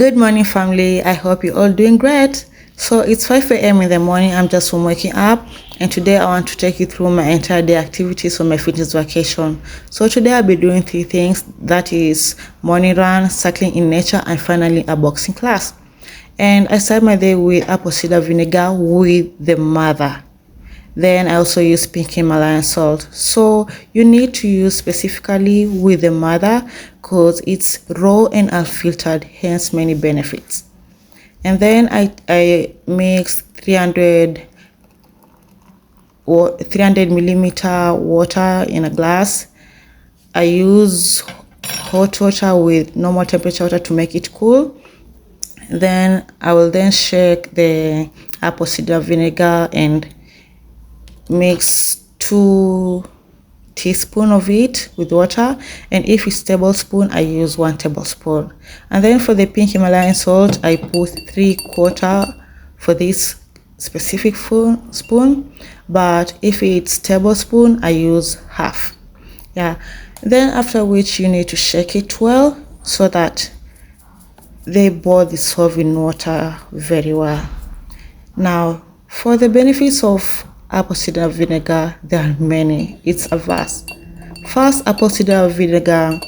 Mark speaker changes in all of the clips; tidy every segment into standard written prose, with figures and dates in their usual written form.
Speaker 1: Good morning, family. I hope you're all doing great. So it's 5 a.m. in the morning. I'm just from waking up, and today I want to take you through my entire day activities for my fitness vacation. So today I'll be doing three things, that is morning run, cycling in nature, and finally a boxing class. And I start my day with apple cider vinegar with the mother. Then I also use pink Himalayan salt. So you need to use specifically with the mother because it's raw and unfiltered, hence many benefits. And then I mix 300 millimeter water in a glass. I use hot water with normal temperature water to make it cool. Then I will then shake the apple cider vinegar and mix 2 teaspoons of it with water, and if it's tablespoon I use 1 tablespoon. And then for the pink Himalayan salt I put 3/4 for this specific spoon, but if it's tablespoon I use half. Then after which you need to shake it well so that they both dissolve in water very well. Now for the benefits of apple cider vinegar, there are many. It's a vast. First, apple cider vinegar,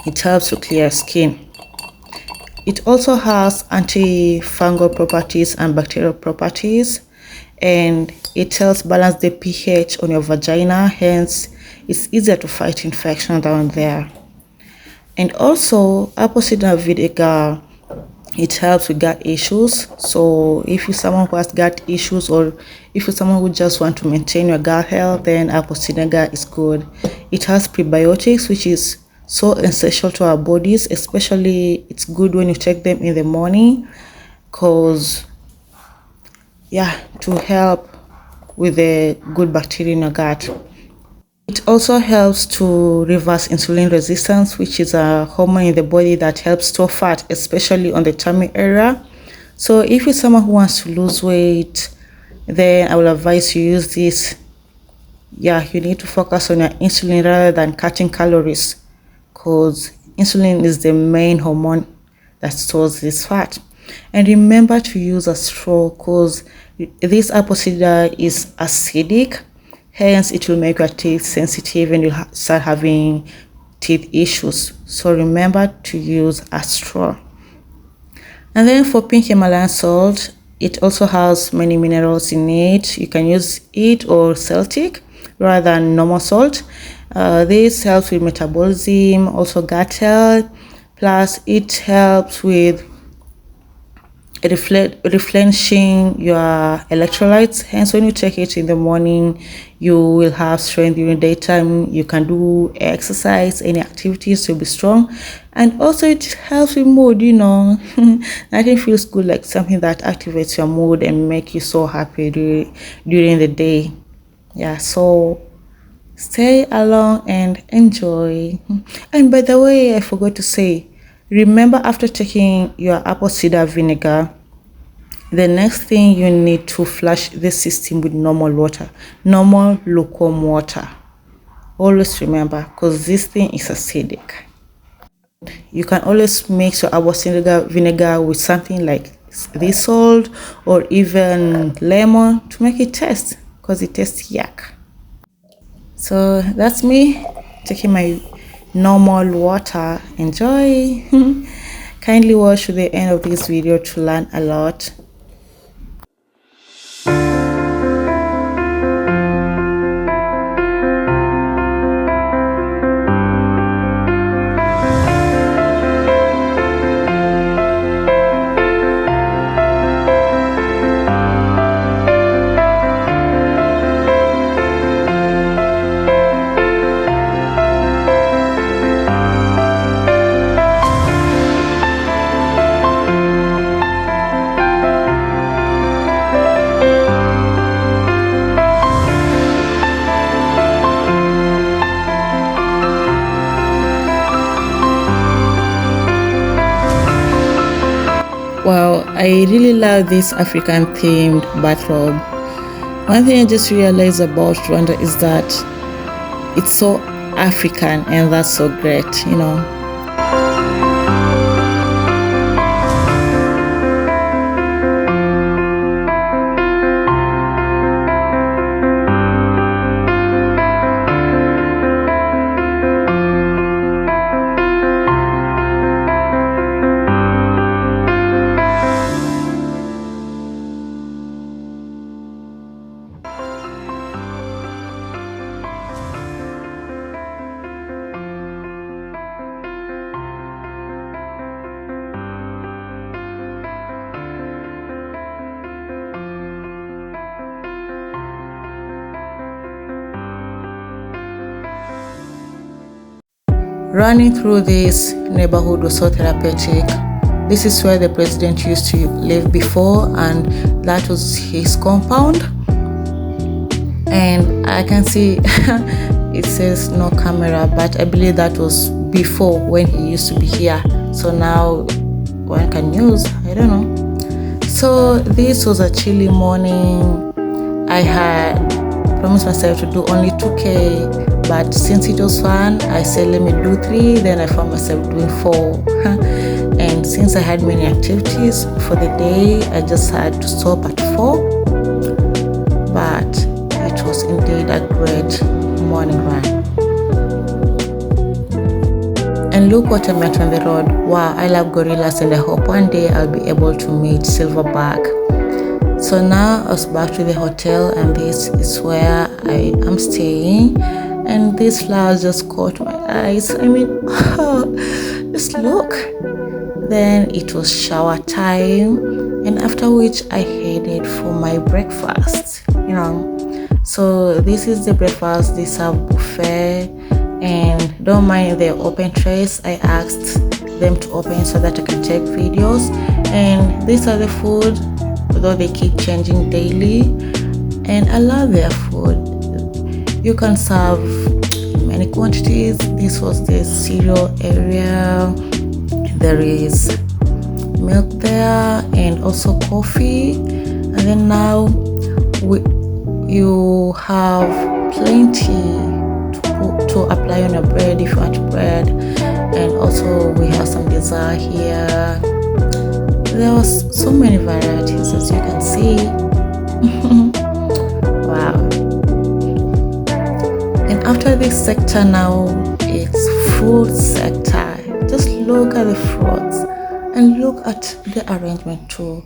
Speaker 1: it helps to clear skin. It also has antifungal properties and bacterial properties, and it helps balance the pH on your vagina, hence it's easier to fight infection down there. And also apple cider vinegar, it helps with gut issues. So if you're someone who has gut issues, or if you're someone who just want to maintain your gut health, then apple cider is good. It has prebiotics, which is so essential to our bodies, especially it's good when you take them in the morning because to help with the good bacteria in your gut. It also helps to reverse insulin resistance, which is a hormone in the body that helps store fat, especially on the tummy area. So if you're someone who wants to lose weight, then I will advise you use this. You need to focus on your insulin rather than cutting calories, because insulin is the main hormone that stores this fat. And remember to use a straw, because this apple cider is acidic. Hence, it will make your teeth sensitive and you'll start having teeth issues. So remember to use a straw. And then for pink Himalayan salt, it also has many minerals in it. You can use it or Celtic rather than normal salt. This helps with metabolism, also gut health. Plus, it helps with replenishing your electrolytes. Hence, when you take it in the morning, you will have strength during daytime. You can do exercise, any activities to be strong. And also it helps with mood. Nothing feels good like something that activates your mood and make you so happy during the day. So stay along and enjoy. And by the way, I forgot to say, remember, after taking your apple cider vinegar, the next thing you need to flush the system with normal water, normal lukewarm water. Always remember, because this thing is acidic. You can always mix your apple cider vinegar with something like this salt or even lemon to make it taste, because it tastes yuck. So that's me taking my normal water. Enjoy. Kindly watch to the end of this video to learn a lot. Wow, I really love this African themed bathrobe. One thing I just realized about Rwanda is that it's so African, and that's so great. Running through this neighborhood was so therapeutic. This is where the president used to live before, and that was his compound. And I can see it says no camera, but I believe that was before when he used to be here. So now one can use, I don't know. So this was a chilly morning. I had promised myself to do only 2K, but since it was fun, I said let me do 3. Then I found myself doing 4. And since I had many activities for the day, I just had to stop at 4. But it was indeed a great morning run. And look what I met on the road. Wow, I love gorillas and I hope one day I'll be able to meet silverback. So now I was back to the hotel, and this is where I am staying. And these flowers just caught my eyes. I mean, just look. Then it was shower time, and after which I headed for my breakfast. So this is the breakfast. They serve buffet, and don't mind the open trays. I asked them to open so that I can take videos. And these are the food, although they keep changing daily, and I love their food. You can serve many quantities. This was the cereal area. There is milk there and also coffee. And then now you have plenty to apply on your bread if you want bread. And also we have some dessert here. There was so many varieties, as you can see. Wow. And after this sector now, it's fruit sector. Just look at the fruits and look at the arrangement too.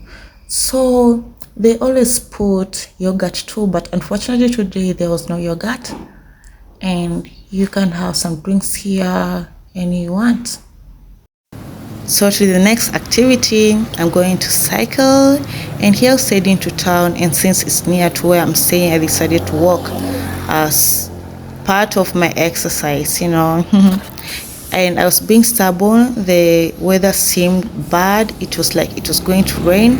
Speaker 1: So they always put yogurt too, but unfortunately today there was no yogurt. And you can have some drinks here any you want. So to the next activity, I'm going to cycle, and here I was heading to town, and since it's near to where I'm staying, I decided to walk as part of my exercise, And I was being stubborn. The weather seemed bad. It was like it was going to rain,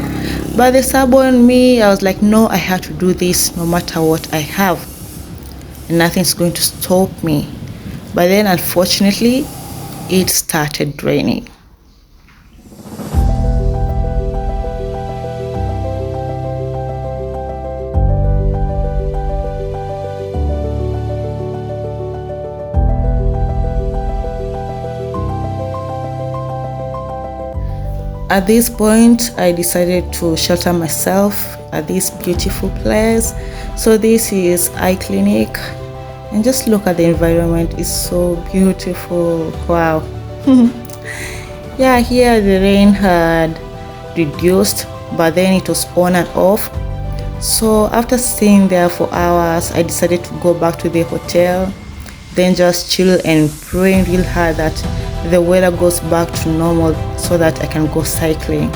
Speaker 1: but the stubborn me, I was like, no, I have to do this no matter what I have, and nothing's going to stop me. But then unfortunately it started raining. At this point, I decided to shelter myself at this beautiful place. So this is eye clinic, and just look at the environment. It's so beautiful. Wow. Yeah, here the rain had reduced, but then it was on and off. So after staying there for hours, I decided to go back to the hotel, then just chill and pray real hard that the weather goes back to normal so that I can go cycling.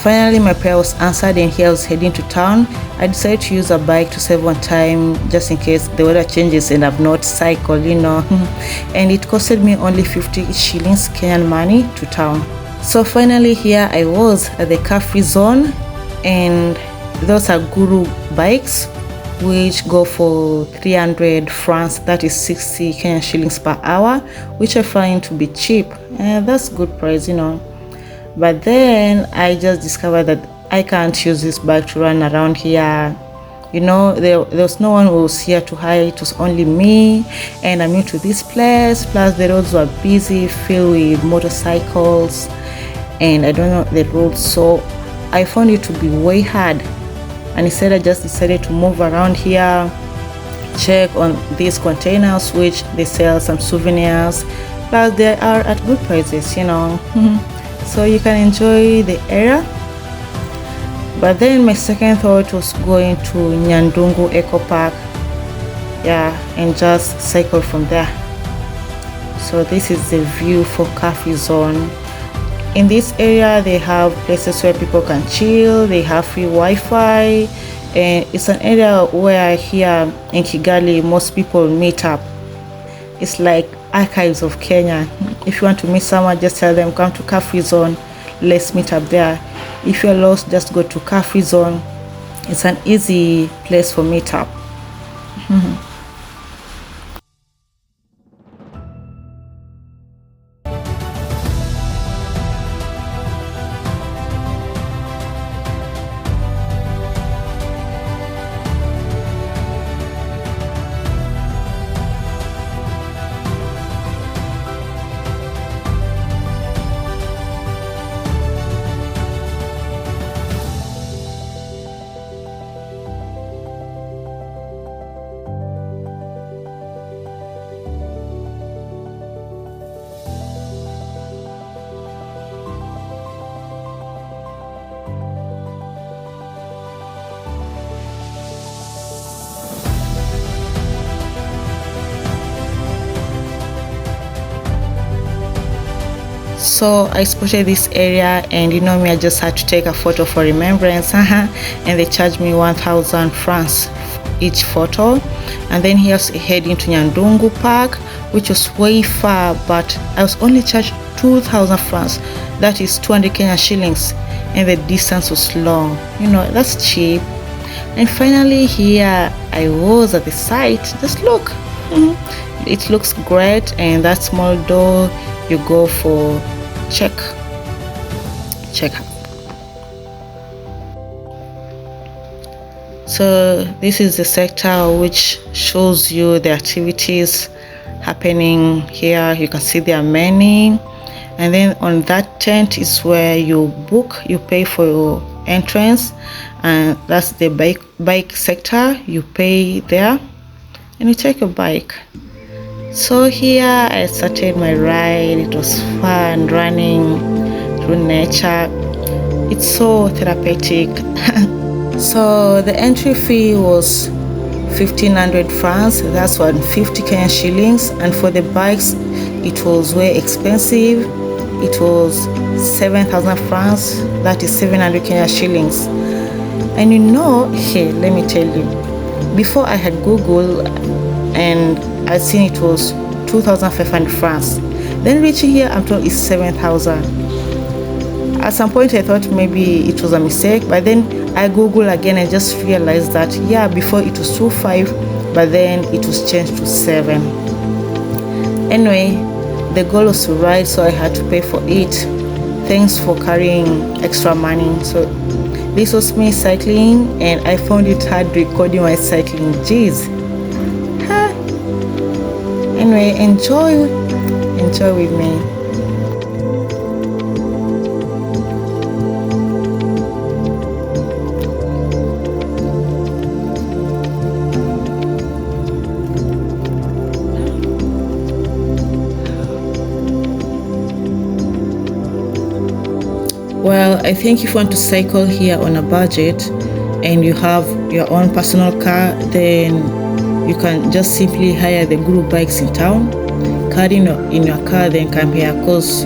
Speaker 1: Finally, my prayer was answered, and here I was heading to town. I decided to use a bike to save on time just in case the weather changes and I've not cycled, And it costed me only 50 shillings Kenyan money to town. So finally here I was at the car-free zone, and those are Guru bikes which go for 300 francs, that is 60 Kenyan shillings per hour, which I find to be cheap, and that's good price, But then I just discovered that I can't use this bike to run around here. There was no one who was here to hire. It was only me, and I'm new to this place. Plus the roads were busy, filled with motorcycles, and I don't know the roads, so I found it to be way hard. And instead I just decided to move around here, check on these containers which they sell some souvenirs, plus they are at good prices, So you can enjoy the area. But then my second thought was going to Nyandungu Eco Park, and just cycle from there. So this is the view for Cafe Zone. In this area they have places where people can chill, they have free Wi-Fi, and it's an area where here in Kigali most people meet up. It's like archives of Kenya. If you want to meet someone, just tell them come to Cafe Zone, let's meet up there. If you're lost, just go to Cafe Zone. It's an easy place for meetup. So I spotted this area, and you know me, I just had to take a photo for remembrance. And they charged me 1,000 francs each photo. And then here's heading to Nyandungu Park, which was way far, but I was only charged 2,000 francs. That is 200 Kenya shillings, and the distance was long. You know, that's cheap. And finally here I was at the site. Just look. It looks great, and that small door you go for check out. So this is the sector which shows you the activities happening here. You can see there are many, and then on that tent is where you book, you pay for your entrance, and that's the bike sector. You pay there and you take your bike. So here I started my ride. It was fun running through nature. It's so therapeutic. So the entry fee was 1,500 francs. That's 150 Kenyan shillings. And for the bikes, it was way expensive. It was 7,000 francs. That is 700 Kenyan shillings. And you know, hey, let me tell you, before I had Google and I'd seen it was 2,500 francs. Then reaching here, I'm told it's 7,000. At some point I thought maybe it was a mistake, but then I Googled again and just realized that yeah, before it was 2,500, but then it was changed to 7. Anyway, the goal was to ride, so I had to pay for it. Thanks for carrying extra money. So this was me cycling, and I found it hard recording my cycling. Jeez. Anyway, enjoy with me. Well, I think if you want to cycle here on a budget and you have your own personal car, then you can just simply hire the group bikes in town, carry in your car, then come here, because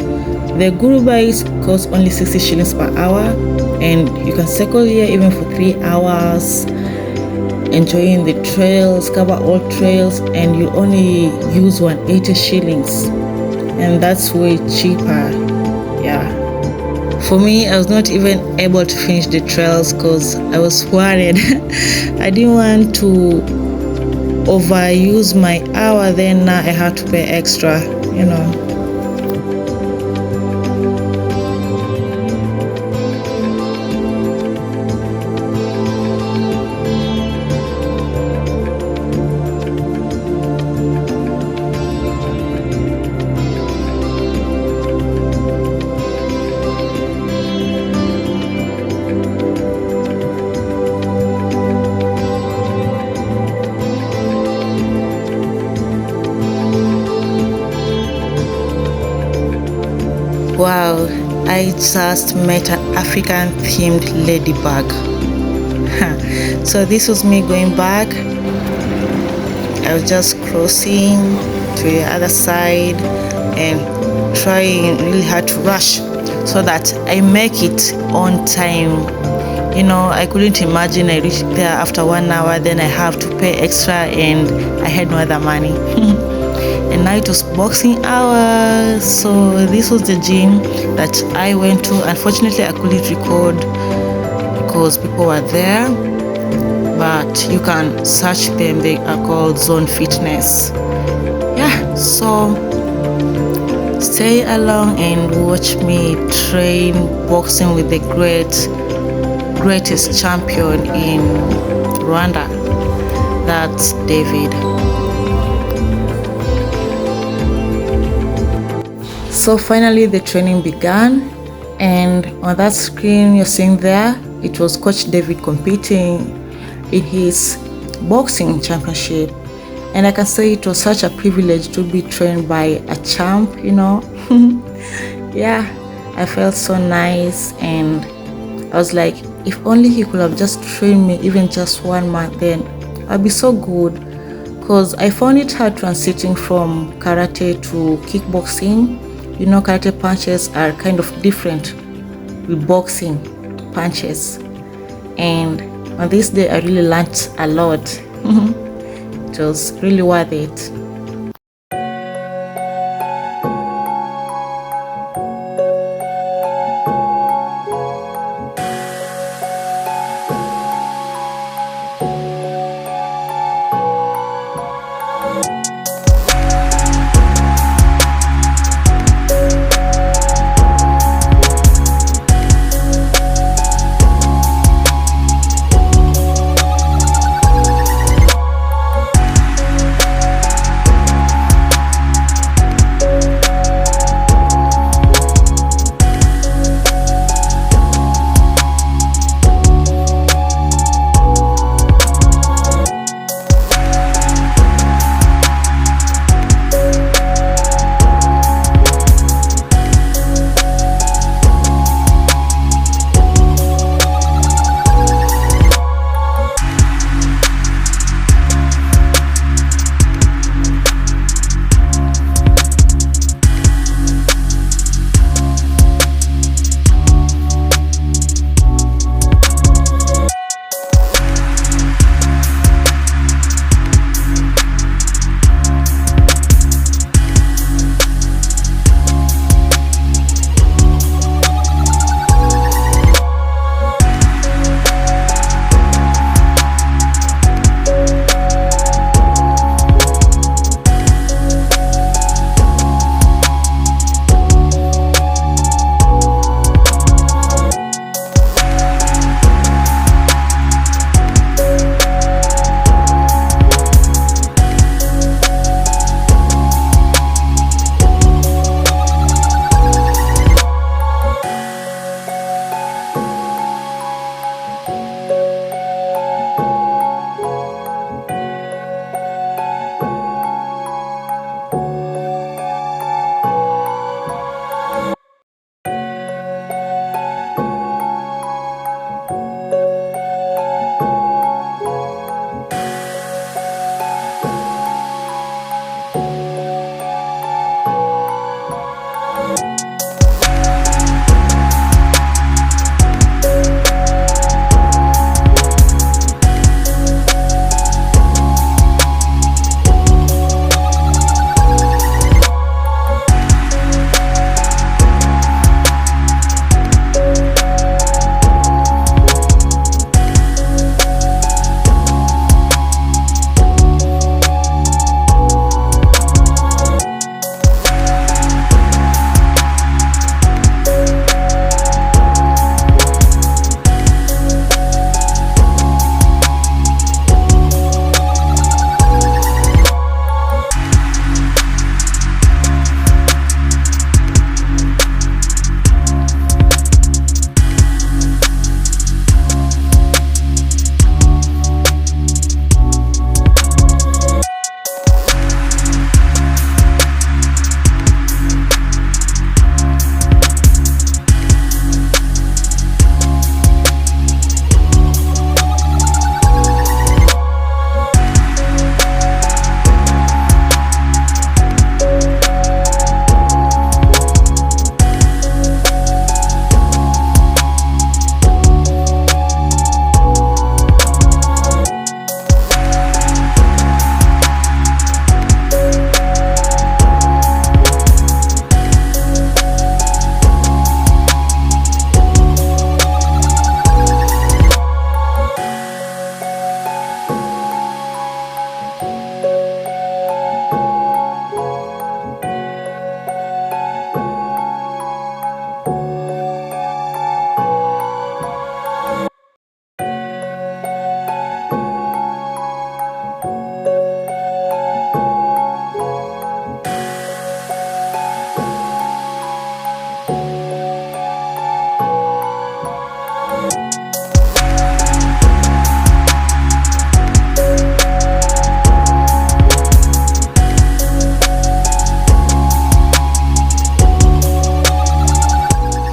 Speaker 1: the group bikes cost only 60 shillings per hour, and you can cycle here even for 3 hours, enjoying the trails, cover all trails, and you only use 180 shillings, and that's way cheaper. Yeah. For me, I was not even able to finish the trails because I was worried. I didn't want to overuse my hour, then now I had to pay extra, you know. Wow, I just met an African themed ladybug. So this was me going back. I was just crossing to the other side and trying really hard to rush so that I make it on time. You know, I couldn't imagine I reached there after 1 hour, then I have to pay extra and I had no other money. And now it was boxing hours, so this was the gym that I went to. Unfortunately, I couldn't record because people were there, but you can search them. They are called Zone Fitness. Yeah, so stay along and watch me train boxing with the greatest champion in Rwanda. That's David. So finally the training began, and on that screen you're seeing there, it was Coach David competing in his boxing championship. And I can say it was such a privilege to be trained by a champ, you know. Yeah, I felt so nice, and I was like, if only he could have just trained me even just 1 month, then I'd be so good. Because I found it hard transiting from karate to kickboxing. You know, karate punches are kind of different with boxing punches. And on this day, I really learned a lot. It was really worth it.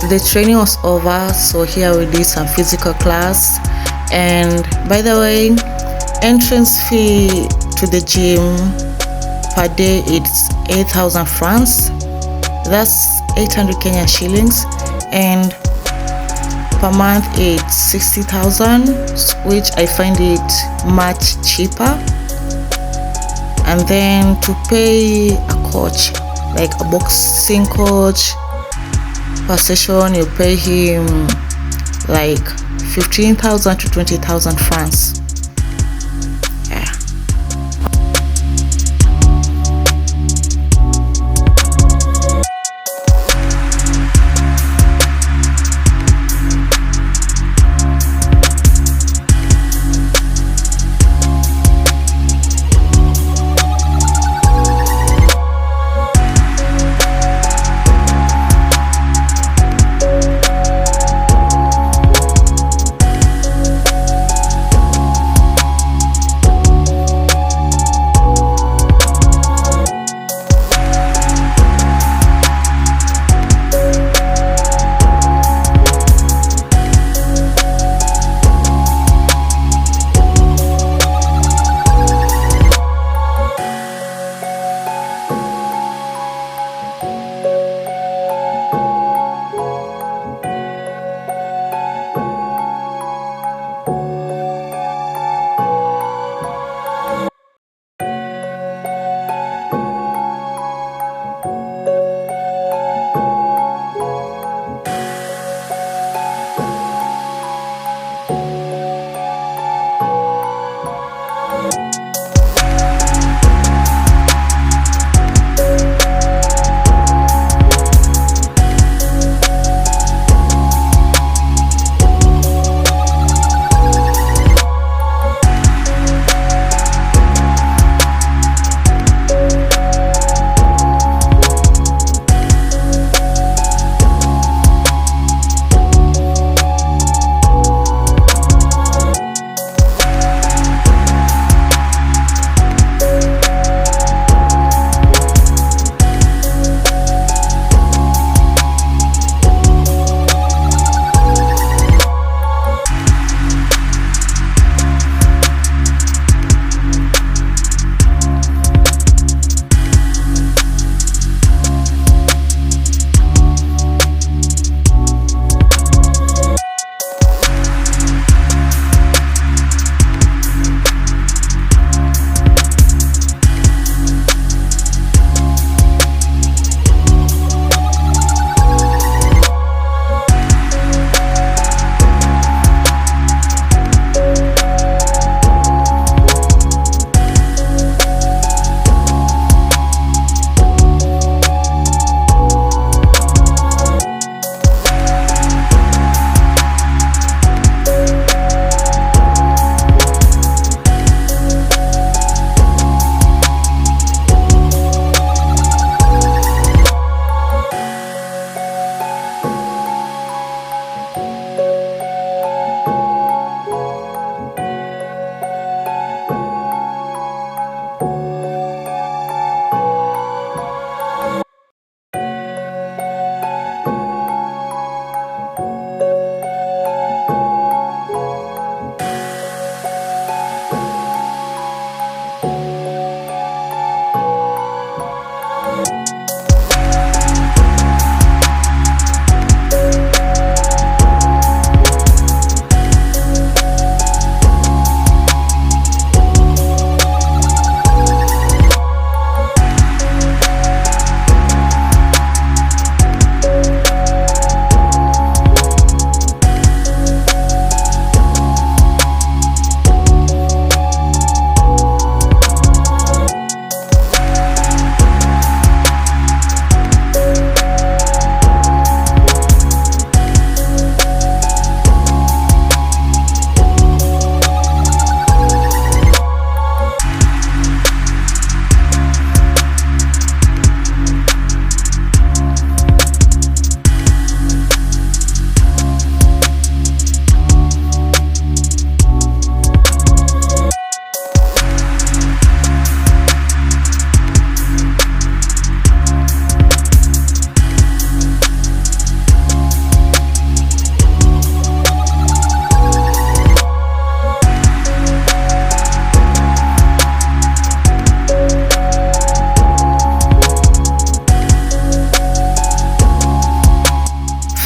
Speaker 1: the training was over, so here we did some physical class. And by the way, entrance fee to the gym per day it's 8,000 francs. That's 800 Kenyan shillings, and per month it's 60,000, which I find it much cheaper. And then to pay a coach, like a boxing coach, per session you pay him like 15,000 to 20,000 francs.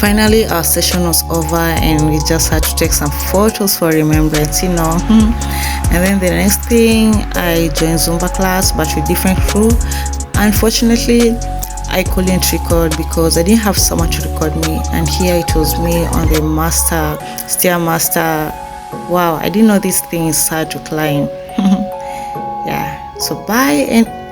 Speaker 1: Finally, our session was over and we just had to take some photos for remembrance, And then the next thing, I joined Zumba class, but with different crew. Unfortunately, I couldn't record because I didn't have someone to record me, and here it was me on the stairmaster. Wow, I didn't know this thing is hard to climb. Yeah, so bye and